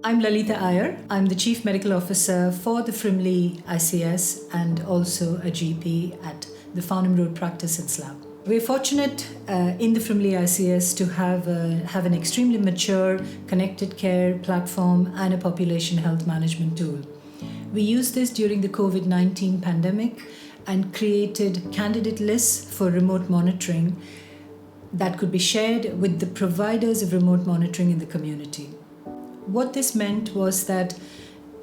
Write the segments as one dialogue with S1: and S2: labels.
S1: I'm Lalita Iyer. I'm the Chief Medical Officer for the Frimley ICS and also a GP at the Farnham Road practice in Slough. We're fortunate in the Frimley ICS to have an extremely mature connected care platform and a population health management tool. We used this during the COVID-19 pandemic and created candidate lists for remote monitoring that could be shared with the providers of remote monitoring in the community. What this meant was that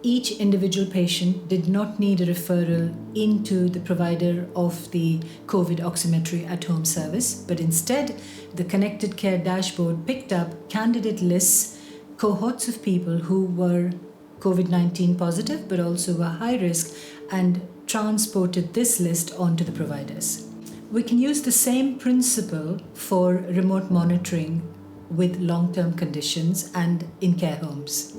S1: each individual patient did not need a referral into the provider of the COVID oximetry at home service, but instead the connected care dashboard picked up candidate lists, cohorts of people who were COVID-19 positive but also were high risk, and transported this list onto the providers. We can use the same principle for remote monitoring with long-term conditions and in care homes.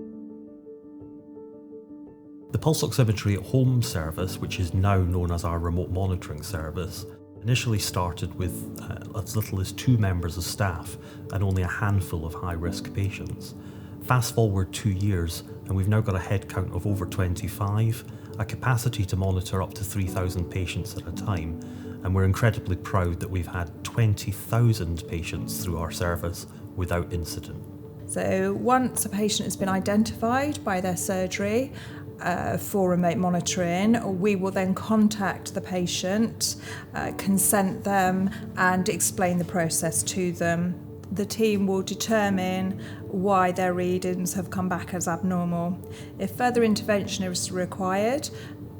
S2: The pulse oximetry at home service, which is now known as our remote monitoring service, initially started with as little as 2 members of staff and only a handful of high-risk patients. Fast forward 2 years and we've now got a headcount of over 25, a capacity to monitor up to 3,000 patients at a time, and we're incredibly proud that we've had 20,000 patients through our service without incident.
S3: So once a patient has been identified by their surgery for remote monitoring, we will then contact the patient, consent them and explain the process to them. The team will determine why their readings have come back as abnormal. If further intervention is required,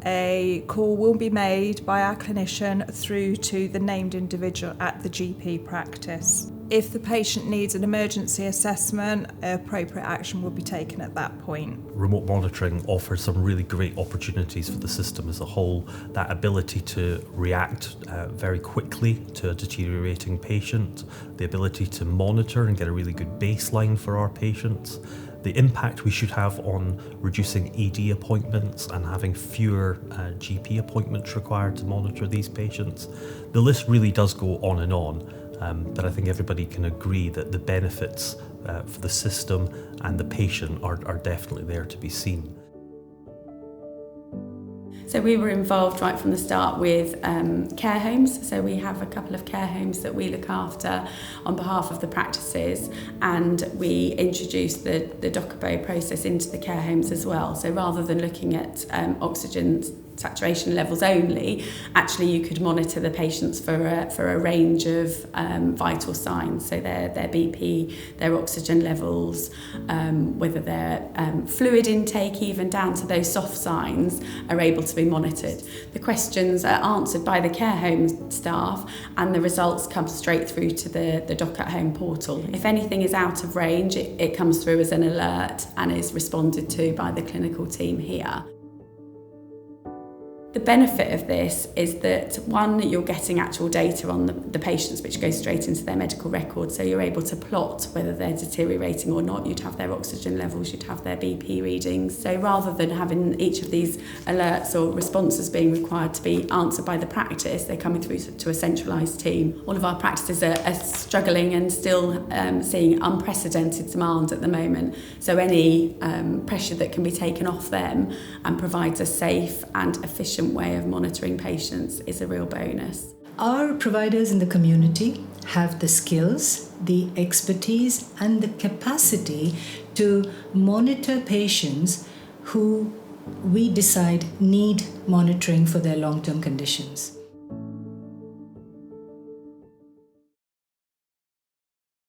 S3: a call will be made by our clinician through to the named individual at the GP practice. If the patient needs an emergency assessment, appropriate action will be taken at that point.
S2: Remote monitoring offers some really great opportunities for the system as a whole. That ability to react very quickly to a deteriorating patient, the ability to monitor and get a really good baseline for our patients, the impact we should have on reducing ED appointments and having fewer GP appointments required to monitor these patients. The list really does go on and on. But I think everybody can agree that the benefits for the system and the patient are definitely there to be seen.
S4: So we were involved right from the start with care homes. So we have a couple of care homes that we look after on behalf of the practices, and we introduced the Docobo process into the care homes as well. So rather than looking at oxygen saturation levels only, actually you could monitor the patients for a range of vital signs, so their BP, their oxygen levels, whether their fluid intake, even down to those soft signs, are able to be monitored. The questions are answered by the care home staff and the results come straight through to the Doc at Home portal. If anything is out of range, it comes through as an alert and is responded to by the clinical team here. The benefit of this is that, one, you're getting actual data on the patients, which goes straight into their medical record, so you're able to plot whether they're deteriorating or not. You'd have their oxygen levels, you'd have their BP readings. So rather than having each of these alerts or responses being required to be answered by the practice, they're coming through to a centralised team. All of our practices are struggling and still seeing unprecedented demand at the moment. So any pressure that can be taken off them and provides a safe and efficient way of monitoring patients is a real bonus.
S1: Our providers in the community have the skills, the expertise, and the capacity to monitor patients who we decide need monitoring for their long-term conditions.